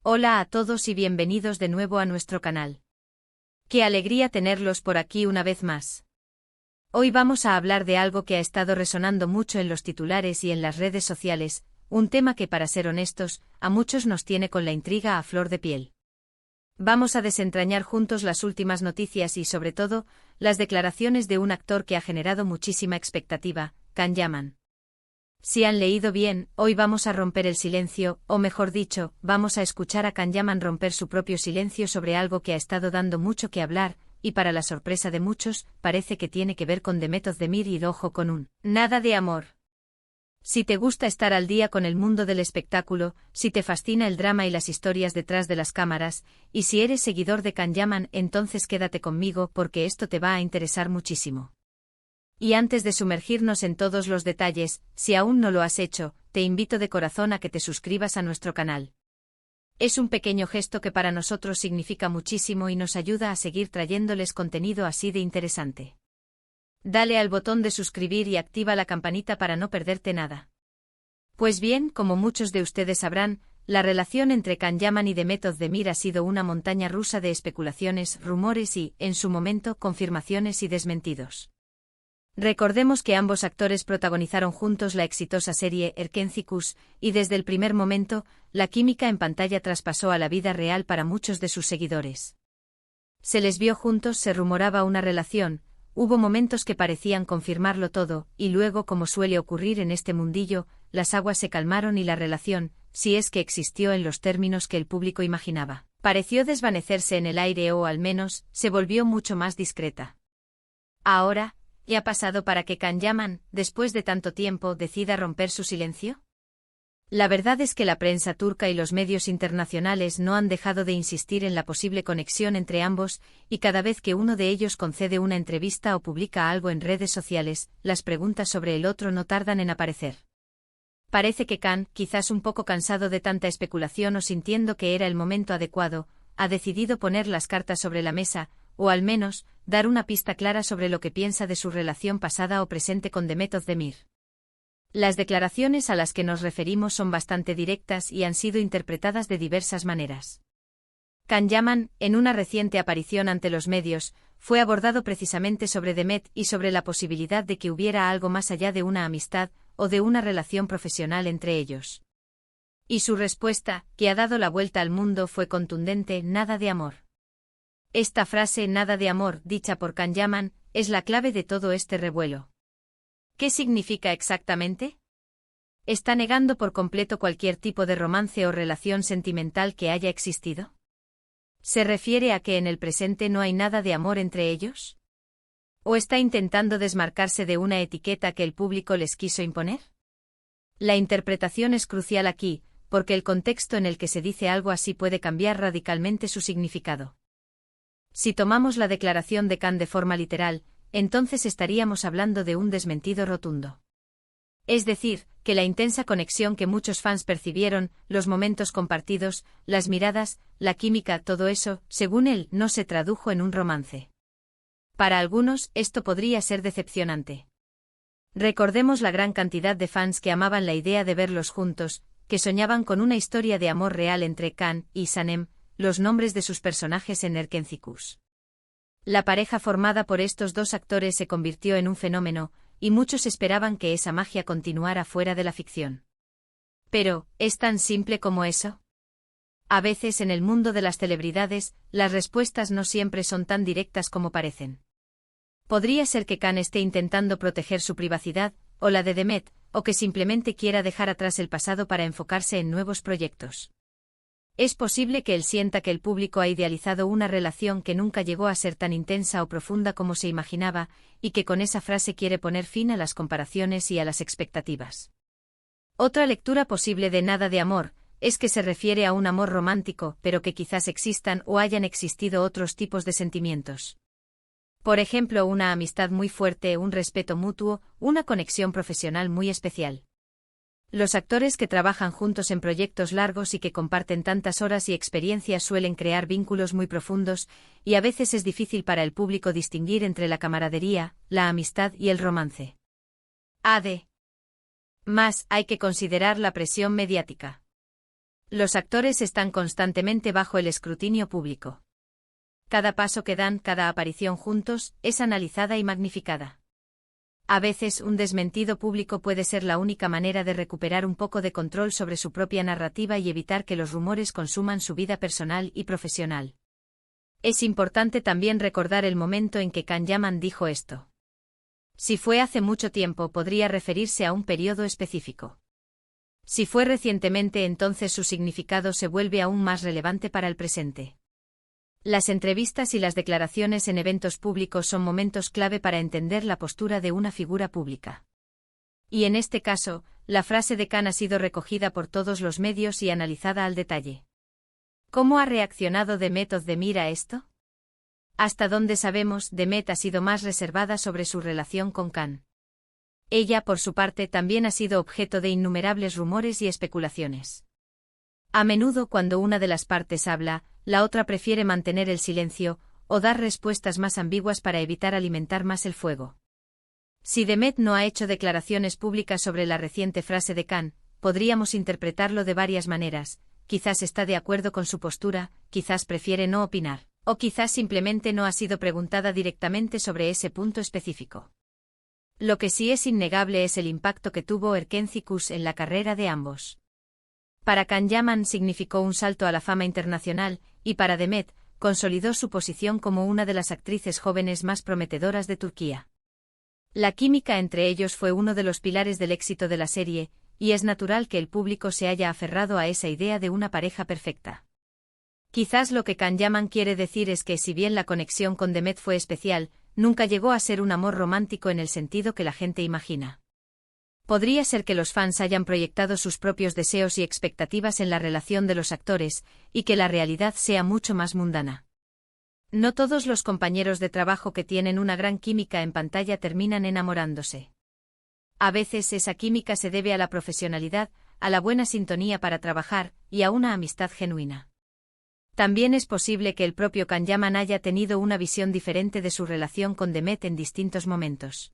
Hola a todos y bienvenidos de nuevo a nuestro canal. Qué alegría tenerlos por aquí una vez más. Hoy vamos a hablar de algo que ha estado resonando mucho en los titulares y en las redes sociales, un tema que, para ser honestos, a muchos nos tiene con la intriga a flor de piel. Vamos a desentrañar juntos las últimas noticias y, sobre todo, las declaraciones de un actor que ha generado muchísima expectativa, Can Yaman. Si han leído bien, hoy vamos a romper el silencio, o mejor dicho, vamos a escuchar a Can Yaman romper su propio silencio sobre algo que ha estado dando mucho que hablar, y para la sorpresa de muchos, parece que tiene que ver con The Method de Mir y ojo con un nada de amor. Si te gusta estar al día con el mundo del espectáculo, si te fascina el drama y las historias detrás de las cámaras, y si eres seguidor de Can Yaman, entonces quédate conmigo porque esto te va a interesar muchísimo. Y antes de sumergirnos en todos los detalles, si aún no lo has hecho, te invito de corazón a que te suscribas a nuestro canal. Es un pequeño gesto que para nosotros significa muchísimo y nos ayuda a seguir trayéndoles contenido así de interesante. Dale al botón de suscribir y activa la campanita para no perderte nada. Pues bien, como muchos de ustedes sabrán, la relación entre Can Yaman y The Method de Mir ha sido una montaña rusa de especulaciones, rumores y, en su momento, confirmaciones y desmentidos. Recordemos que ambos actores protagonizaron juntos la exitosa serie Erkencikus, y desde el primer momento, la química en pantalla traspasó a la vida real para muchos de sus seguidores. Se les vio juntos, se rumoraba una relación, hubo momentos que parecían confirmarlo todo, y luego, como suele ocurrir en este mundillo, las aguas se calmaron y la relación, si es que existió en los términos que el público imaginaba, pareció desvanecerse en el aire o al menos, se volvió mucho más discreta. Ahora, ¿qué ha pasado para que Can Yaman, después de tanto tiempo, decida romper su silencio? La verdad es que la prensa turca y los medios internacionales no han dejado de insistir en la posible conexión entre ambos, y cada vez que uno de ellos concede una entrevista o publica algo en redes sociales, las preguntas sobre el otro no tardan en aparecer. Parece que Can, quizás un poco cansado de tanta especulación o sintiendo que era el momento adecuado, ha decidido poner las cartas sobre la mesa, o al menos, dar una pista clara sobre lo que piensa de su relación pasada o presente con The Method de Mir. Las declaraciones a las que nos referimos son bastante directas y han sido interpretadas de diversas maneras. Can Yaman, en una reciente aparición ante los medios, fue abordado precisamente sobre The Met y sobre la posibilidad de que hubiera algo más allá de una amistad o de una relación profesional entre ellos. Y su respuesta, que ha dado la vuelta al mundo, fue contundente: nada de amor. Esta frase, nada de amor, dicha por Can Yaman, es la clave de todo este revuelo. ¿Qué significa exactamente? ¿Está negando por completo cualquier tipo de romance o relación sentimental que haya existido? ¿Se refiere a que en el presente no hay nada de amor entre ellos? ¿O está intentando desmarcarse de una etiqueta que el público les quiso imponer? La interpretación es crucial aquí, porque el contexto en el que se dice algo así puede cambiar radicalmente su significado. Si tomamos la declaración de Can de forma literal, entonces estaríamos hablando de un desmentido rotundo. Es decir, que la intensa conexión que muchos fans percibieron, los momentos compartidos, las miradas, la química, todo eso, según él, no se tradujo en un romance. Para algunos, esto podría ser decepcionante. Recordemos la gran cantidad de fans que amaban la idea de verlos juntos, que soñaban con una historia de amor real entre Can y Sanem, los nombres de sus personajes en Erkencikus. La pareja formada por estos dos actores se convirtió en un fenómeno, y muchos esperaban que esa magia continuara fuera de la ficción. Pero, ¿es tan simple como eso? A veces en el mundo de las celebridades, las respuestas no siempre son tan directas como parecen. Podría ser que Can esté intentando proteger su privacidad, o la de The Met, o que simplemente quiera dejar atrás el pasado para enfocarse en nuevos proyectos. Es posible que él sienta que el público ha idealizado una relación que nunca llegó a ser tan intensa o profunda como se imaginaba, y que con esa frase quiere poner fin a las comparaciones y a las expectativas. Otra lectura posible de nada de amor, es que se refiere a un amor romántico, pero que quizás existan o hayan existido otros tipos de sentimientos. Por ejemplo, una amistad muy fuerte, un respeto mutuo, una conexión profesional muy especial. Los actores que trabajan juntos en proyectos largos y que comparten tantas horas y experiencias suelen crear vínculos muy profundos, y a veces es difícil para el público distinguir entre la camaradería, la amistad y el romance. Más hay que considerar la presión mediática. Los actores están constantemente bajo el escrutinio público. Cada paso que dan, cada aparición juntos, es analizada y magnificada. A veces un desmentido público puede ser la única manera de recuperar un poco de control sobre su propia narrativa y evitar que los rumores consuman su vida personal y profesional. Es importante también recordar el momento en que Kanyaman dijo esto. Si fue hace mucho tiempo, podría referirse a un periodo específico. Si fue recientemente, entonces su significado se vuelve aún más relevante para el presente. Las entrevistas y las declaraciones en eventos públicos son momentos clave para entender la postura de una figura pública. Y en este caso, la frase de Khan ha sido recogida por todos los medios y analizada al detalle. ¿Cómo ha reaccionado Demet Özdemir a esto? Hasta donde sabemos, Demet ha sido más reservada sobre su relación con Khan. Ella, por su parte, también ha sido objeto de innumerables rumores y especulaciones. A menudo, cuando una de las partes habla, la otra prefiere mantener el silencio, o dar respuestas más ambiguas para evitar alimentar más el fuego. Si Demet no ha hecho declaraciones públicas sobre la reciente frase de Khan, podríamos interpretarlo de varias maneras. Quizás está de acuerdo con su postura, quizás prefiere no opinar, o quizás simplemente no ha sido preguntada directamente sobre ese punto específico. Lo que sí es innegable es el impacto que tuvo Erkenci en la carrera de ambos. Para Kanyaman significó un salto a la fama internacional, y para Demet, consolidó su posición como una de las actrices jóvenes más prometedoras de Turquía. La química entre ellos fue uno de los pilares del éxito de la serie, y es natural que el público se haya aferrado a esa idea de una pareja perfecta. Quizás lo que Kanyaman quiere decir es que si bien la conexión con Demet fue especial, nunca llegó a ser un amor romántico en el sentido que la gente imagina. Podría ser que los fans hayan proyectado sus propios deseos y expectativas en la relación de los actores, y que la realidad sea mucho más mundana. No todos los compañeros de trabajo que tienen una gran química en pantalla terminan enamorándose. A veces esa química se debe a la profesionalidad, a la buena sintonía para trabajar, y a una amistad genuina. También es posible que el propio Kanyaman haya tenido una visión diferente de su relación con Demet en distintos momentos.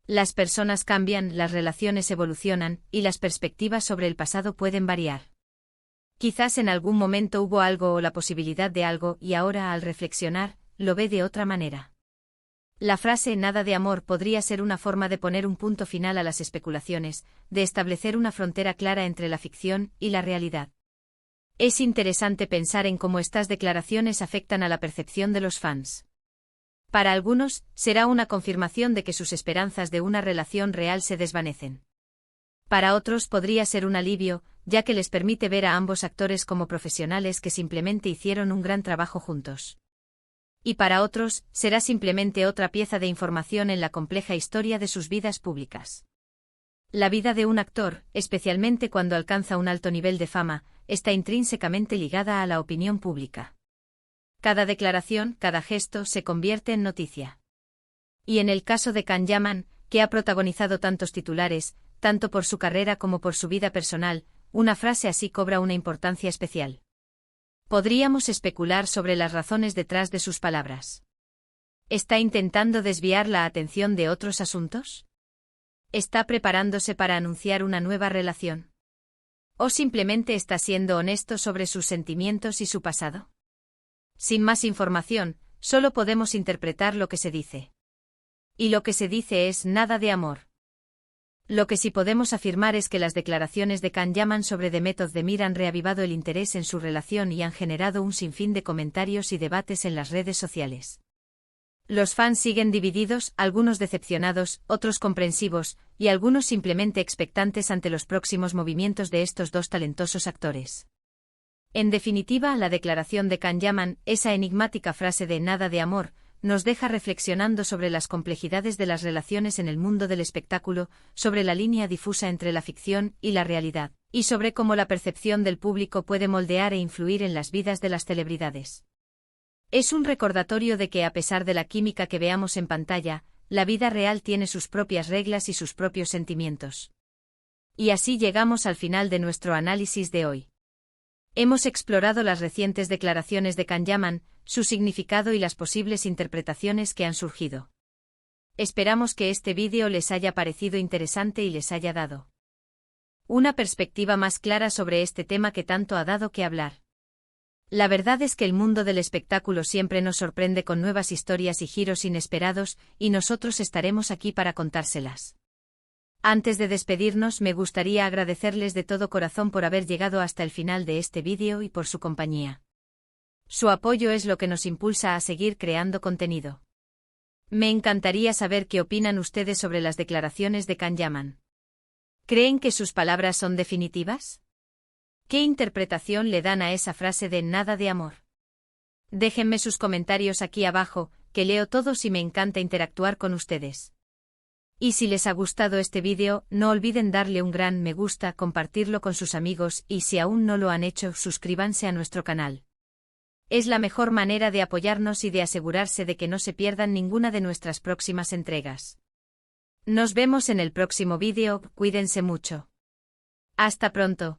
Las personas cambian, las relaciones evolucionan, y las perspectivas sobre el pasado pueden variar. Quizás en algún momento hubo algo o la posibilidad de algo, y ahora, al reflexionar, lo ve de otra manera. La frase "nada de amor" podría ser una forma de poner un punto final a las especulaciones, de establecer una frontera clara entre la ficción y la realidad. Es interesante pensar en cómo estas declaraciones afectan a la percepción de los fans. Para algunos, será una confirmación de que sus esperanzas de una relación real se desvanecen. Para otros podría ser un alivio, ya que les permite ver a ambos actores como profesionales que simplemente hicieron un gran trabajo juntos. Y para otros, será simplemente otra pieza de información en la compleja historia de sus vidas públicas. La vida de un actor, especialmente cuando alcanza un alto nivel de fama, está intrínsecamente ligada a la opinión pública. Cada declaración, cada gesto se convierte en noticia. Y en el caso de Kanyaman, que ha protagonizado tantos titulares, tanto por su carrera como por su vida personal, una frase así cobra una importancia especial. Podríamos especular sobre las razones detrás de sus palabras. ¿Está intentando desviar la atención de otros asuntos? ¿Está preparándose para anunciar una nueva relación? ¿O simplemente está siendo honesto sobre sus sentimientos y su pasado? Sin más información, solo podemos interpretar lo que se dice. Y lo que se dice es nada de amor. Lo que sí podemos afirmar es que las declaraciones de Kanyaman sobre Demet Özdemir han reavivado el interés en su relación y han generado un sinfín de comentarios y debates en las redes sociales. Los fans siguen divididos, algunos decepcionados, otros comprensivos, y algunos simplemente expectantes ante los próximos movimientos de estos dos talentosos actores. En definitiva, la declaración de Kanyaman, esa enigmática frase de "nada de amor", nos deja reflexionando sobre las complejidades de las relaciones en el mundo del espectáculo, sobre la línea difusa entre la ficción y la realidad, y sobre cómo la percepción del público puede moldear e influir en las vidas de las celebridades. Es un recordatorio de que a pesar de la química que veamos en pantalla, la vida real tiene sus propias reglas y sus propios sentimientos. Y así llegamos al final de nuestro análisis de hoy. Hemos explorado las recientes declaraciones de Kanyaman, su significado y las posibles interpretaciones que han surgido. Esperamos que este vídeo les haya parecido interesante y les haya dado Una perspectiva más clara sobre este tema que tanto ha dado que hablar. La verdad es que el mundo del espectáculo siempre nos sorprende con nuevas historias y giros inesperados, y nosotros estaremos aquí para contárselas. Antes de despedirnos, me gustaría agradecerles de todo corazón por haber llegado hasta el final de este vídeo y por su compañía. Su apoyo es lo que nos impulsa a seguir creando contenido. Me encantaría saber qué opinan ustedes sobre las declaraciones de Can Yaman. ¿Creen que sus palabras son definitivas? ¿Qué interpretación le dan a esa frase de nada de amor? Déjenme sus comentarios aquí abajo, que leo todos y me encanta interactuar con ustedes. Y si les ha gustado este vídeo, no olviden darle un gran me gusta, compartirlo con sus amigos y si aún no lo han hecho, suscríbanse a nuestro canal. Es la mejor manera de apoyarnos y de asegurarse de que no se pierdan ninguna de nuestras próximas entregas. Nos vemos en el próximo vídeo, cuídense mucho. Hasta pronto.